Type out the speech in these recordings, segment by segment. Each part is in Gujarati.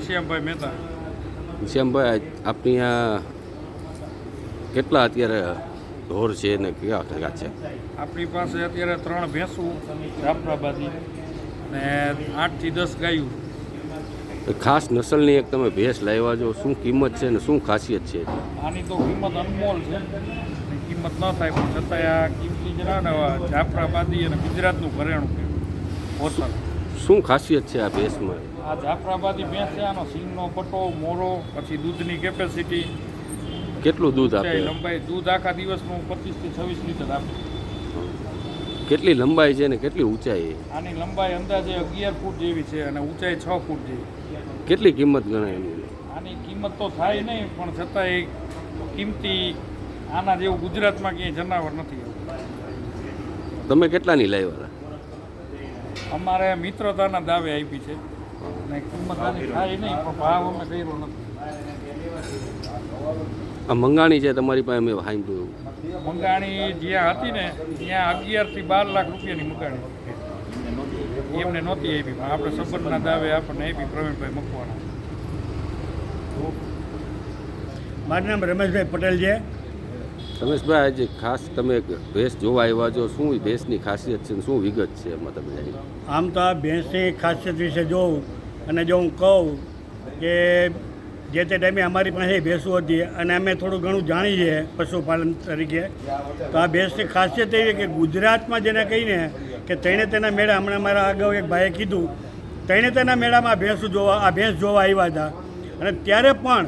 ઘનશ્યામભાઈ મહેતા. શ્યામભાઈ, આપની આ કેટલા અત્યારે ઢોર છે ને કેવા ટકા છે? આપણી પાસે અત્યારે 3 ભેંસું જાફરાબાદી ને 8 થી 10 ગાયું. ખાસ નસલની એક તમે ભેંસ લાવ્યા છો, શું કિંમત છે ને શું ખાસિયત છે? આની તો કિંમત અનમોલ છે, કિંમત ન થાય પણ છતાંય આ કિંમતી જરા ને જાફરાબાદી અને ગુજરાતનું ઘરેણું છે હોસલ. શું ખાસિયત છે આ ભેંસમાં? આ જાફરાબાદી ભેંસ છે, આનો સિંગનો પટ્ટો, મોરો, પછી દૂધની કેપેસિટી, કેટલું દૂધ આપે? લંબાઈ, દૂધ આખા દિવસનું 25 થી 26 લીટર આપે. કેટલી લંબાઈ છે ને કેટલી ઊંચાઈ? આની લંબાઈ અંદાજે 11 ફૂટ જેવી છે અને ઊંચાઈ 6 ફૂટ જેવી. કેટલી કિંમત ગણાય એની? આની કિંમત તો થાય નહીં પણ છતાંય કિંમતી, આના જેવું ગુજરાતમાં ક્યાંય જનાવર નથી. તમે કેટલાની લાવ્યા? અમારે મિત્રતાના દાવે આપી છે અને કિંમત આની થાય નહીં પણ ભાવ અમે કર્યો નથી. આ મંગાણી છે તમારી પાસે, મેં સાંભળ્યું. મંગાણી જ્યાં હતી ને ત્યાં 11 થી 12 લાખ રૂપિયાની મંગાણી એમને નહોતી આપી, પણ આપણે સંબંધના દાવે આપણને આપી પ્રવીણભાઈ મકવાણા. મારું નામ રમેશભાઈ પટેલ છે. રમેશભાઈ, આજે ખાસ તમે ભેંસ જોવા આવ્યા છો, શું ભેંસની ખાસિયત છે ને શું વિગત છે એમાં તમે જાણી? આમ તો આ ભેંસની ખાસિયત વિશે જોઉં અને જો હું કહું કે જે તે ટાઈમે અમારી પાસે ભેંસો હતી અને અમે થોડું ઘણું જાણીએ છીએ પશુપાલન તરીકે, તો આ ભેંસની ખાસિયત એવી કે ગુજરાતમાં જેને કહીને કે તેણે તેના મેળા, હમણાં મારા અગાઉ એક ભાઈએ કીધું, તેણે તેના મેળામાં ભેંસ જોવા આવ્યા હતા અને ત્યારે પણ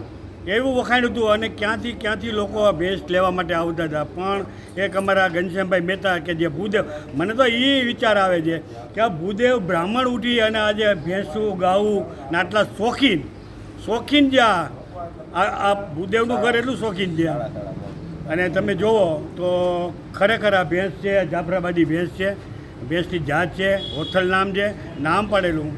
એવું વખાણ હતું અને ક્યાંથી લોકો ભેંસ લેવા માટે આવતા હતા. પણ એક અમારા ઘનશ્યામભાઈ મહેતા કે જે ભૂદેવ, મને તો એ વિચાર આવે છે કે આ ભૂદેવ બ્રાહ્મણ ઉઠી અને આજે ભેંસું ગાવું ને આટલા શોખીન છે. આ ભૂદેવનું ઘર એટલું શોખીન છે અને તમે જુઓ તો ખરેખર આ ભેંસ છે, જાફરાબાદી ભેંસ છે, ભેંસની જાત છે, હોથલ નામ છે, નામ પાડેલું.